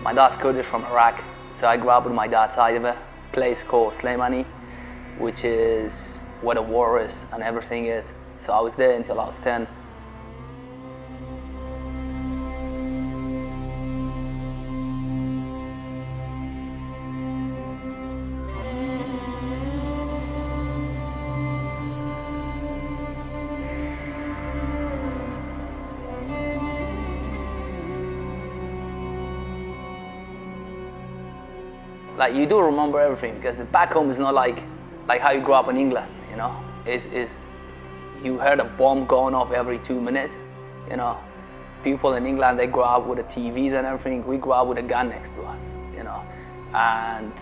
My dad's Kurdish from Iraq, so I grew up with my dad's side of it. Place called Slemani, which is where the war is and everything is. So I was there until I was 10. Like, you do remember everything, because back home is not like how you grew up in England, you know. It's you heard a bomb going off every 2 minutes, you know. People in England, they grew up with the TVs and everything. We grew up with a gun next to us, you know. And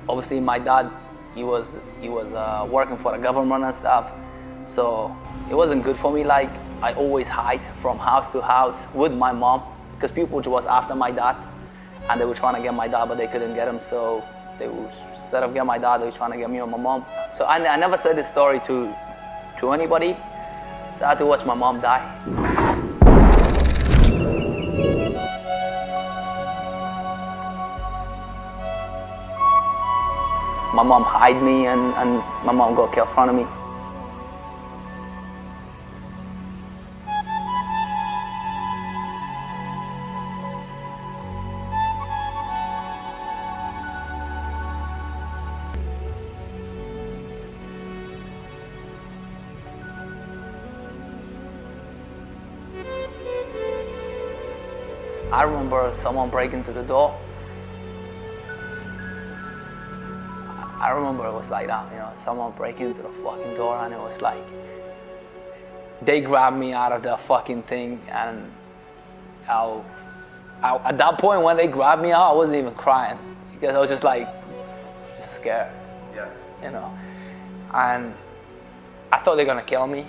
obviously my dad, he was working for the government and stuff, so it wasn't good for me. Like, I always hide from house to house with my mom, because people was after my dad. And they were trying to get my dad, but they couldn't get him. So instead of getting my dad, they were trying to get me or my mom. So I never said this story to anybody. So I had to watch my mom die. My mom hid me, and my mom got killed in front of me. I remember someone breaking into the door. I remember it was like that, you know, someone breaking into the fucking door, and it was like, they grabbed me out of the fucking thing, and at that point when they grabbed me out, I wasn't even crying, because I was just like, just scared, yeah, you know. And I thought they were gonna kill me,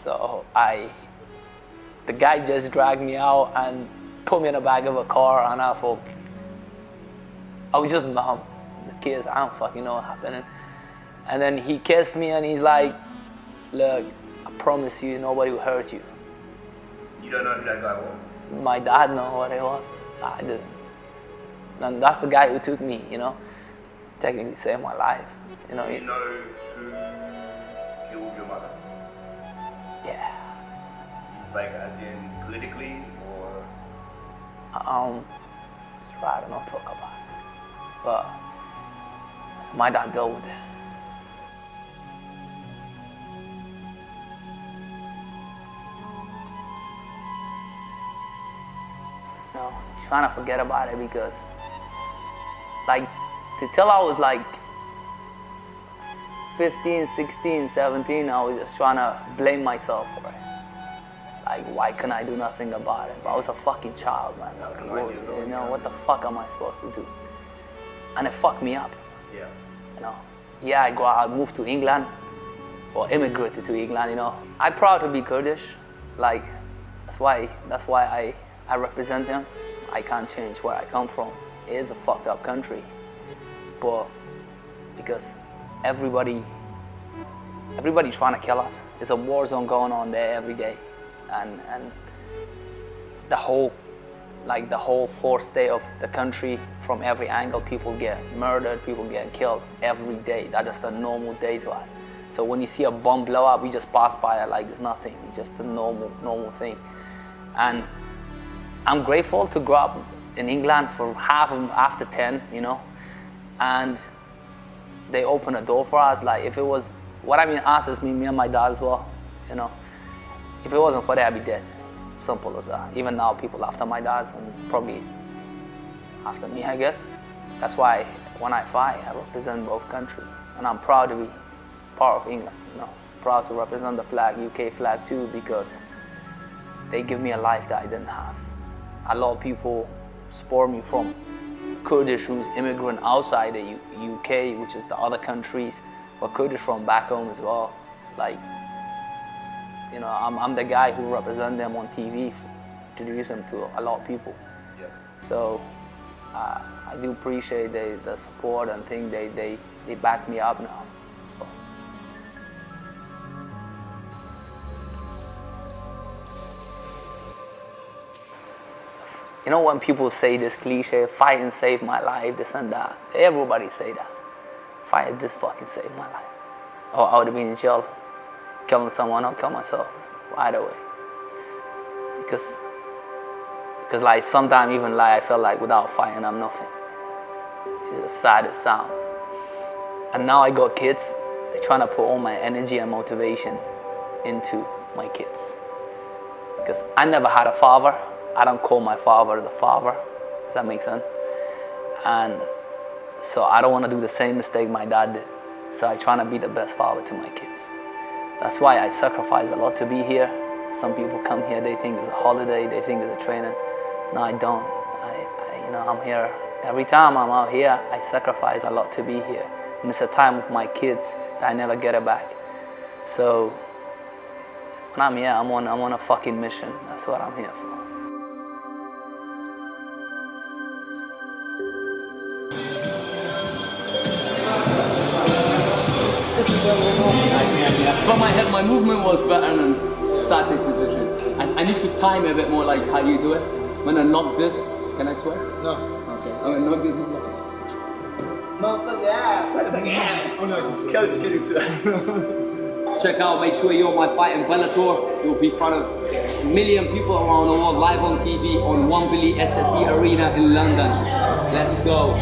so the guy just dragged me out and put me in the back of a car, and I thought, I was just numb. The kids, I don't fucking know what happened. And then he kissed me, and he's like, look, I promise you, nobody will hurt you. You don't know who that guy was? My dad know what it was. I didn't. And that's the guy who took me, you know, technically saved my life. You know who killed your mother? Yeah. Like, as in politically, or? Try to not talk about it. But my dad dealt with it. You know, trying to forget about it, because, like, till I was like 15, 16, 17, I was just trying to blame myself for it. Like, why couldn't I do nothing about it? But I was a fucking child, man. You know, what the fuck am I supposed to do? And it fucked me up. Yeah. You know, yeah, I moved to England, or immigrated to England, you know. I'm proud to be Kurdish. Like, that's why I represent them. I can't change where I come from. It is a fucked up country. But because everybody trying to kill us. There's a war zone going on there every day. And the whole fourth state of the country, from every angle, people get murdered, people get killed every day. That's just a normal day to us. So when you see a bomb blow up, we just pass by it like it's nothing. It's just a normal thing. And I'm grateful to grow up in England for after 10, you know, and they opened a door for us. Like, if it was, what I mean us is me and my dad as well, you know. If it wasn't for that, I'd be dead. Simple as that. Even now, people after my dad, and probably after me, I guess. That's why when I fight, I represent both countries. And I'm proud to be part of England, you know. Proud to represent the flag, UK flag too, because they give me a life that I didn't have. A lot of people support me from Kurdish who's immigrant outside the UK, which is the other countries, but Kurdish from back home as well. Like, you know, I'm the guy who represents them on TV to introduce them to a lot of people. Yeah. So I do appreciate the support, and think they back me up now. So. You know when people say this cliche, fighting saved my life, this and that. Everybody say that. Fight just fucking saved my life. Or I would have been in jail, killing someone or kill myself. Either way. Because like sometimes even like I feel like without fighting I'm nothing. It's just a saddest sound. And now I got kids. I'm trying to put all my energy and motivation into my kids. Because I never had a father. I don't call my father the father. Does that make sense? And so I don't want to do the same mistake my dad did. So I try to be the best father to my kids. That's why I sacrifice a lot to be here. Some people come here, they think it's a holiday, they think it's a training. No, I don't. I'm here. Every time I'm out here, I sacrifice a lot to be here. Miss a time with my kids that I never get it back. So when I'm here, I'm on a fucking mission. That's what I'm here for. But my movement was better than static position. I need to time a bit more like how you do it. When I knock this, can I swear? No. Okay. I'm gonna knock this. Oh no, just Coach, check out, make sure you're on my fight in Bellator. You'll be in front of a million people around the world, live on TV on Wembley SSE Arena in London. Let's go.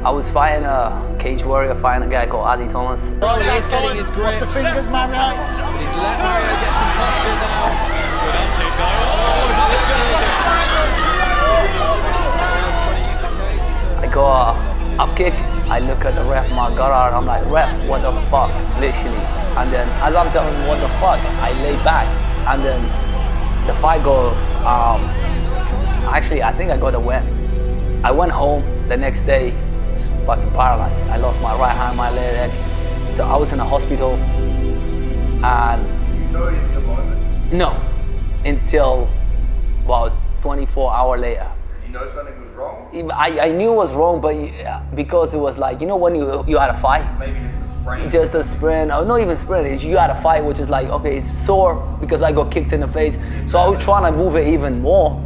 I was fighting a cage warrior, fighting a guy called Ozzy Thomas. Well, he is getting his grip. What's the fingers, man, right? He's let Mario get some posture now. Good upkick, though. I go up kick, I look at the ref, my guard, I'm like, ref, what the fuck, literally. And then as I'm telling him what the fuck, I lay back. And then the fight go, actually I think I got a win. I went home the next day, just fucking paralyzed. I lost my right hand, my leg. So I was in a hospital and... Did you know in the moment? No, until about 24 hours later. Did you know something was wrong? I knew it was wrong, but because it was like, you know when you had a fight? Maybe just a sprain. Just a sprint, or not even sprint, you had a fight which is like, okay, it's sore because I got kicked in the face. So I was trying to move it even more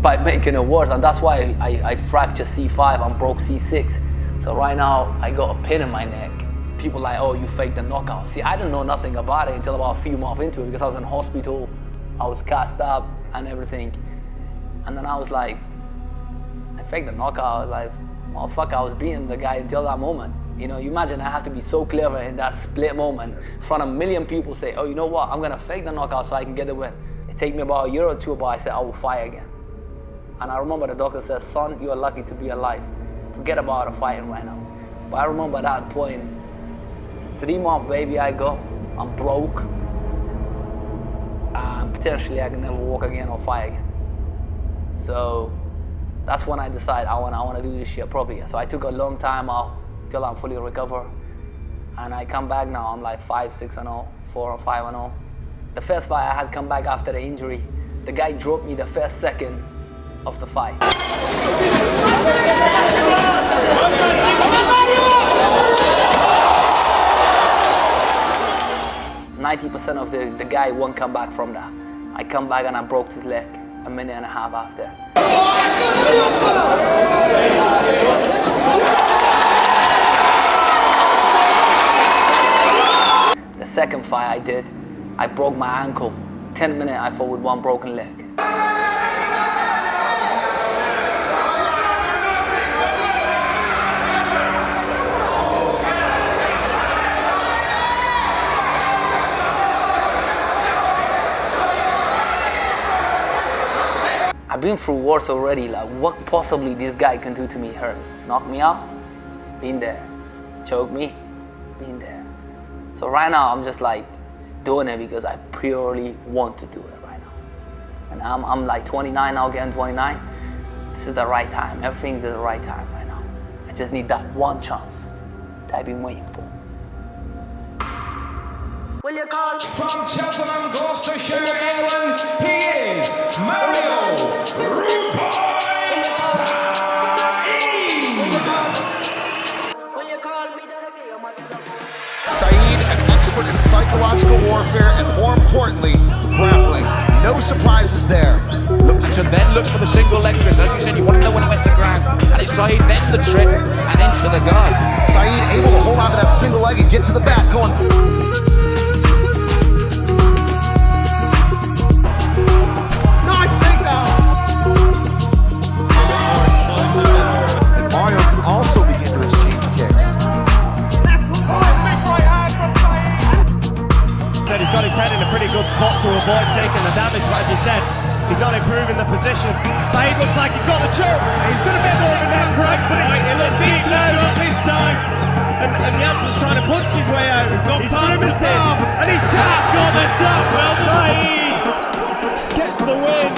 by making it worse, and that's why I fractured C5 and broke C6. So right now, I got a pin in my neck. People like, oh, you faked the knockout. See, I didn't know nothing about it until about a few months into it because I was in hospital, I was cast up and everything. And then I was like, I faked the knockout. I was like, motherfucker, I was beating the guy until that moment. You know, you imagine I have to be so clever in that split moment in front of a million people say, oh, you know what, I'm gonna fake the knockout so I can get the win. It take me about a year or two, but I said I will fight again. And I remember the doctor said, son, you are lucky to be alive. Forget about the fighting right now. But I remember that point, 3 months baby I go, I'm broke. Potentially I can never walk again or fight again. So that's when I decided I want to do this shit properly. So I took a long time off till I'm fully recovered. And I come back now, I'm like 5-6-0, 4-5-0. The first fight I had come back after the injury, the guy dropped me the first second of the fight. 90% of the guy won't come back from that. I come back and I broke his leg a minute and a half after. The second fight I did, I broke my ankle. 10 minutes I fought with one broken leg. I've been through wars already, like what possibly this guy can do to me hurt? Knock me out? Been there. Choke me? Been there. So right now I'm just like doing it because I purely want to do it right now. And I'm like 29 now, getting 29. This is the right time. Everything's at the right time right now. I just need that one chance that I've been waiting for. From Cheltenham, Gloucestershire, England, he is Mario Rudeboy Saeed, an expert in psychological warfare and, more importantly, grappling. No surprises there. Then looks for the single leg twist. As you said, you want to know when he went to ground. And it's Saeed, then the trip, and into the guard. Saeed able to hold on to that single leg and get to the back, going. Nice takedown. And Mario can also begin to exchange kicks. Said he's got his head in a pretty good spot to avoid taking the damage, but as you said, he's not improving the position. Saeed looks like he's got the choke. He's going to be more than that, correct? But it looks deep now, not this time. And Jansen's trying to punch his way out. He's grimacing, and he's tapped. Got the top. Well, Saeed gets the win.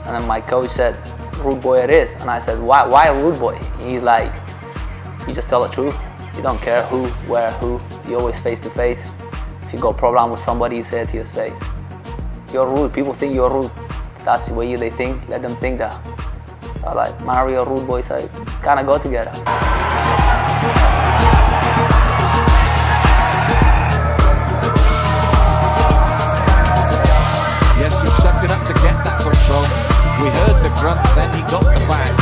And then my coach said, "Rude boy it is." And I said, why rude boy? He's like, you just tell the truth. You don't care who, where, who. You always face to face. If you got a problem with somebody, you say it to his face. You're rude. People think you're rude. That's the way they think. Let them think that. So like Mario, Rude Boy Saeed, kind of go together. Yes, he sucked it up to get that control. We heard the grunt, then he got the back.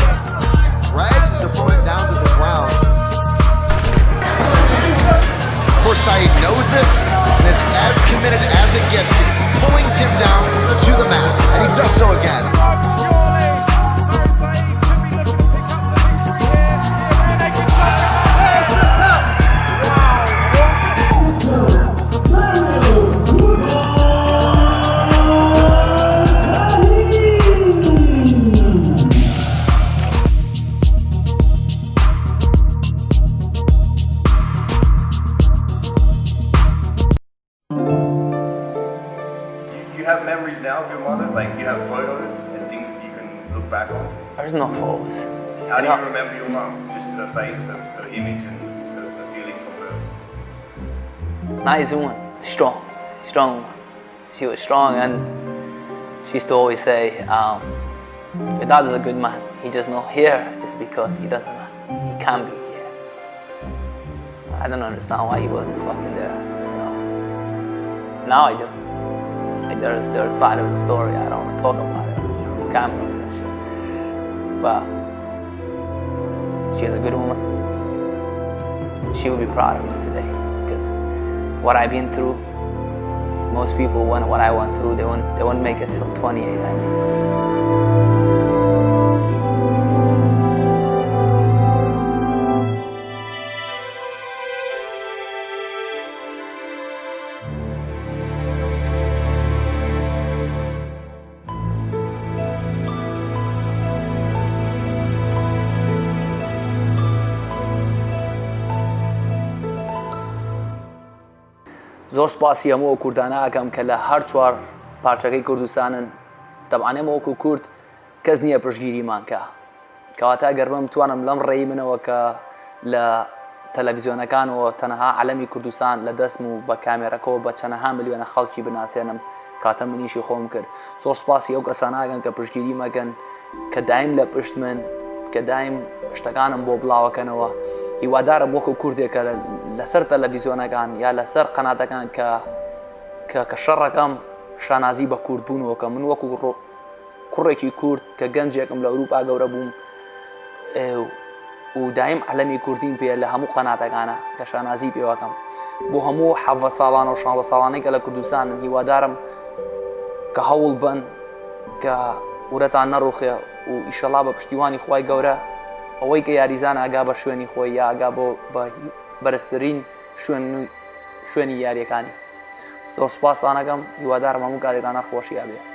Drags his opponent down to the ground. Of course, Saeed knows this and is as committed as it gets to pulling Tim down to the mat, and he does so again. You have memories now of your mother? Like you have photos and things that you can look back on? There's no photos. How do you remember your mum? Just her face, her image and the feeling from her? Nice woman, strong woman. She was strong, and she used to always say, your dad is a good man. He just not here is because he can't be here. I don't understand why he wasn't fucking there, you know. Now I do. Like there's a side of the story I don't want to talk about it on camera and shit. But she is a good woman. She would be proud of me today because what I've been through, most people what I went through, they won't make it till 28 I made. زۆر سپاسی هەموو کوردانەکەم کە لە هەر چوار پارچەکەی کوردستانن تەبعاً ئێمە وەکو کورد کەس نییە پشتگیریمان کە کەواتە گەر من بتوانم لەم ڕێی منەوە کە لە تەلەڤیزیۆنەکانەوە تەنەها عەلەمی کوردستان لە دەستم و بە کامێرەکەەوە بە چەندەها ملیۆنە خەڵکی بناسێنم کاتە منیشی خۆم کرد. زۆر سپاسی ئەو کەسانەکەن کە پشتگیری مەکەن کە دایم لە پشت من کە دایم شتەکانم بۆ بڵاوەکەنەوە هیوادارم وەکو کوردێکە لەسەر تەلەڤیزیۆنەکان یا لەسەر قەناتەکان کە شەڕەکەم شانازی بە کورد بوونەوەکە من وەکو کوڕێکی کورد کە گەنجێکم لە ئەوروپا گەورە بووم و دایم عەلەمی کوردیم پێ لە هەموو قەناتەکانە کە شانازی پێوەکەم بۆ هەموو 17 ساڵان و 16 ساڵانەی کە لە کوردستانن هیوادارم کە هەوڵ بن کە ورەتان نەڕوخێ و ئیشەڵا بە پشتیوانی خوای گەورە ئەوەی کە یاریزان ئاگا بە شوێنی خۆی یا ئاگا بۆ بەرزترین شوێنی یاریەکانی زۆر سوپاسانەکەم هیوادارم هەموو کاتێکتان نەخۆشیە بێ